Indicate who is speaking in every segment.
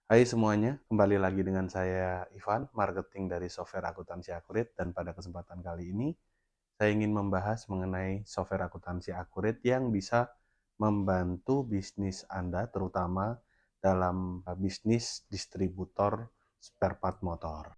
Speaker 1: Hai semuanya, kembali lagi dengan saya Ivan, marketing dari software akuntansi Akurit, dan pada kesempatan kali ini saya ingin membahas mengenai software akuntansi Akurit yang bisa membantu bisnis Anda terutama dalam bisnis distributor spare part motor.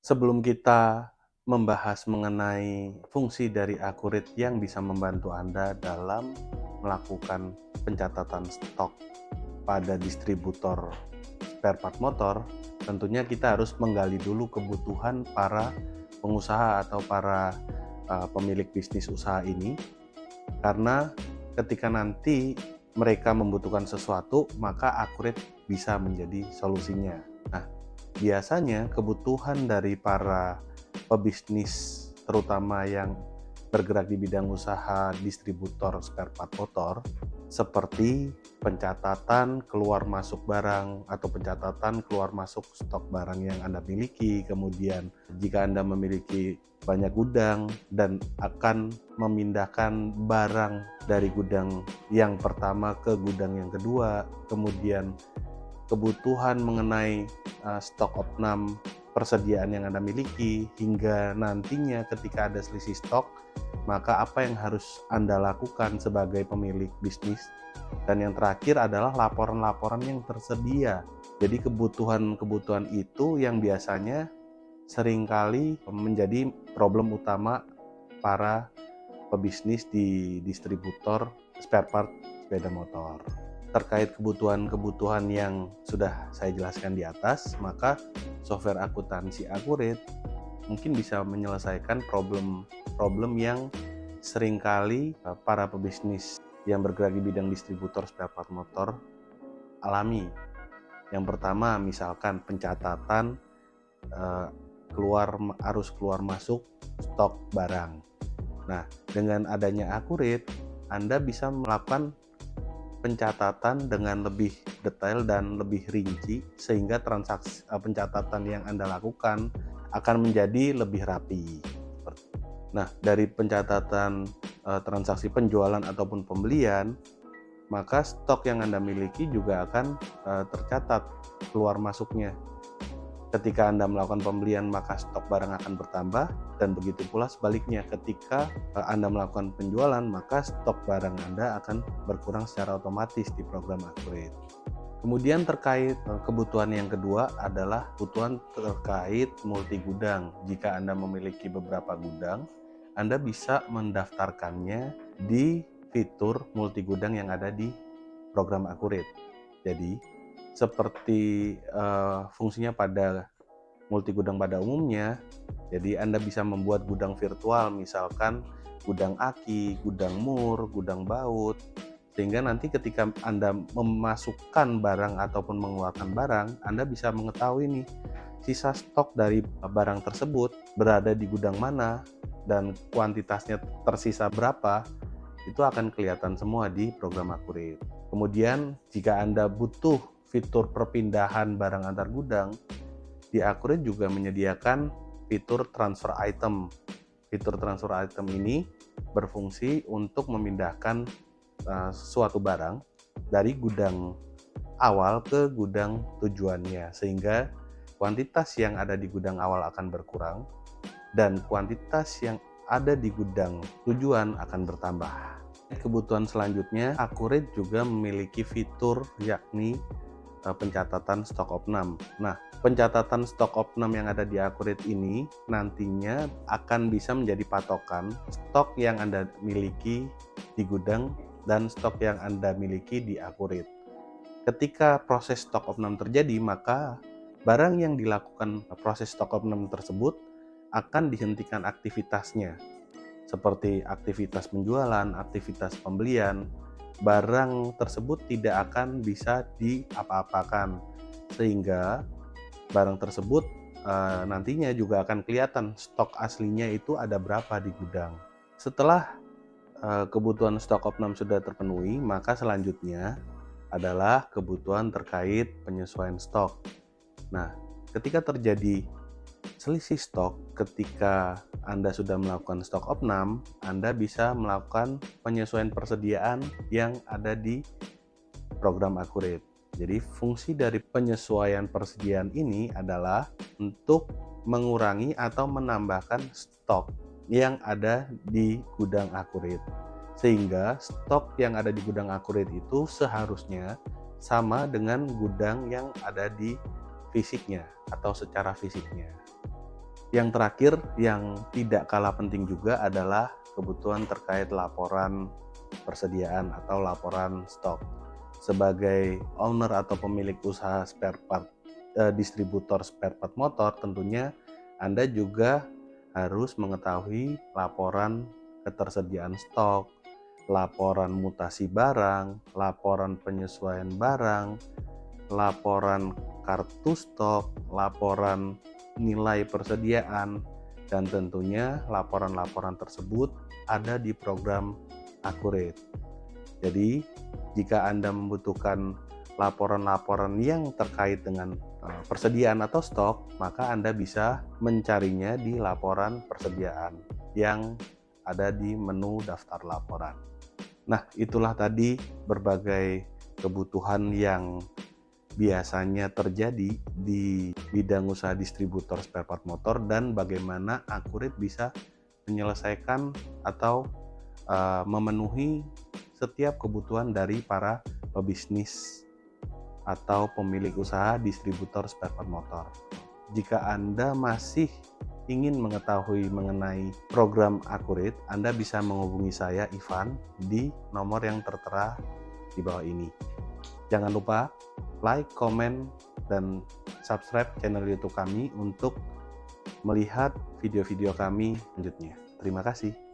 Speaker 1: Sebelum kita membahas mengenai fungsi dari Akurit yang bisa membantu Anda dalam melakukan pencatatan stok pada distributor spare part motor, tentunya kita harus menggali dulu kebutuhan para pengusaha atau para pemilik bisnis usaha ini, karena ketika nanti mereka membutuhkan sesuatu, maka Akurit bisa menjadi solusinya. Nah, biasanya kebutuhan dari para pebisnis, terutama yang bergerak di bidang usaha distributor spare part motor, seperti pencatatan keluar masuk barang atau pencatatan keluar masuk stok barang yang Anda miliki. Kemudian jika Anda memiliki banyak gudang dan akan memindahkan barang dari gudang yang pertama ke gudang yang kedua, kemudian kebutuhan mengenai stok opnam persediaan yang Anda miliki, hingga nantinya ketika ada selisih stok, maka apa yang harus Anda lakukan sebagai pemilik bisnis. Dan yang terakhir adalah laporan-laporan yang tersedia. Jadi kebutuhan-kebutuhan itu yang biasanya seringkali menjadi problem utama para pebisnis di distributor spare part sepeda motor. Terkait kebutuhan-kebutuhan yang sudah saya jelaskan di atas, maka software akuntansi Akurit mungkin bisa menyelesaikan problem-problem yang seringkali para pebisnis yang bergerak di bidang distributor spare part motor alami. Yang pertama, misalkan pencatatan arus keluar masuk stok barang. Nah, dengan adanya Akurit, Anda bisa melakukan pencatatan dengan lebih detail dan lebih rinci, sehingga transaksi pencatatan yang Anda lakukan akan menjadi lebih rapi. Nah, dari pencatatan transaksi penjualan ataupun pembelian, maka stok yang Anda miliki juga akan tercatat keluar masuknya. Ketika Anda melakukan pembelian, maka stok barang akan bertambah, dan begitu pula sebaliknya, ketika Anda melakukan penjualan, maka stok barang Anda akan berkurang secara otomatis di program Akurit. Kemudian terkait kebutuhan yang kedua adalah kebutuhan terkait multi gudang. Jika Anda memiliki beberapa gudang, Anda bisa mendaftarkannya di fitur multi gudang yang ada di program Akurit. Jadi seperti fungsinya pada multi gudang pada umumnya, jadi Anda bisa membuat gudang virtual, misalkan gudang aki, gudang mur, gudang baut, sehingga nanti ketika Anda memasukkan barang ataupun mengeluarkan barang, Anda bisa mengetahui nih sisa stok dari barang tersebut berada di gudang mana dan kuantitasnya tersisa berapa, itu akan kelihatan semua di program Akurit. Kemudian jika Anda butuh fitur perpindahan barang antar gudang, di Akurit juga menyediakan fitur transfer item. Fitur transfer item ini berfungsi untuk memindahkan suatu barang dari gudang awal ke gudang tujuannya, sehingga kuantitas yang ada di gudang awal akan berkurang dan kuantitas yang ada di gudang tujuan akan bertambah. Kebutuhan selanjutnya, Akurit juga memiliki fitur yakni pencatatan stok opnam. Nah, pencatatan stok opnam yang ada di Akurit ini nantinya akan bisa menjadi patokan stok yang Anda miliki di gudang dan stok yang Anda miliki di Akurit. Ketika proses stok opnam terjadi, maka barang yang dilakukan proses stok opnam tersebut akan dihentikan aktivitasnya, seperti aktivitas penjualan, aktivitas pembelian. Barang tersebut tidak akan bisa diapa-apakan, sehingga barang tersebut nantinya juga akan kelihatan stok aslinya itu ada berapa di gudang. Setelah kebutuhan stok opnam sudah terpenuhi, maka selanjutnya adalah kebutuhan terkait penyesuaian stok. Nah, ketika terjadi selisih stok, ketika Anda sudah melakukan stok opnam, Anda bisa melakukan penyesuaian persediaan yang ada di program Accurate. Jadi fungsi dari penyesuaian persediaan ini adalah untuk mengurangi atau menambahkan stok yang ada di gudang Accurate. Sehingga stok yang ada di gudang Accurate itu seharusnya sama dengan gudang yang ada di fisiknya atau secara fisiknya. Yang terakhir yang tidak kalah penting juga adalah kebutuhan terkait laporan persediaan atau laporan stok. Sebagai owner atau pemilik usaha spare part, distributor spare part motor, tentunya Anda juga harus mengetahui laporan ketersediaan stok, laporan mutasi barang, laporan penyesuaian barang, laporan kartu stok, laporan nilai persediaan, dan tentunya laporan-laporan tersebut ada di program Accurate. Jadi, jika Anda membutuhkan laporan-laporan yang terkait dengan persediaan atau stok, maka Anda bisa mencarinya di laporan persediaan yang ada di menu daftar laporan. Nah, itulah tadi berbagai kebutuhan yang biasanya terjadi di bidang usaha distributor spare part motor dan bagaimana Accurate bisa menyelesaikan atau memenuhi setiap kebutuhan dari para pebisnis atau pemilik usaha distributor spare part motor. Jika Anda masih ingin mengetahui mengenai program Accurate, Anda bisa menghubungi saya, Ivan, di nomor yang tertera di bawah ini. Jangan lupa like, komen, dan subscribe channel YouTube kami untuk melihat video-video kami selanjutnya. Terima kasih.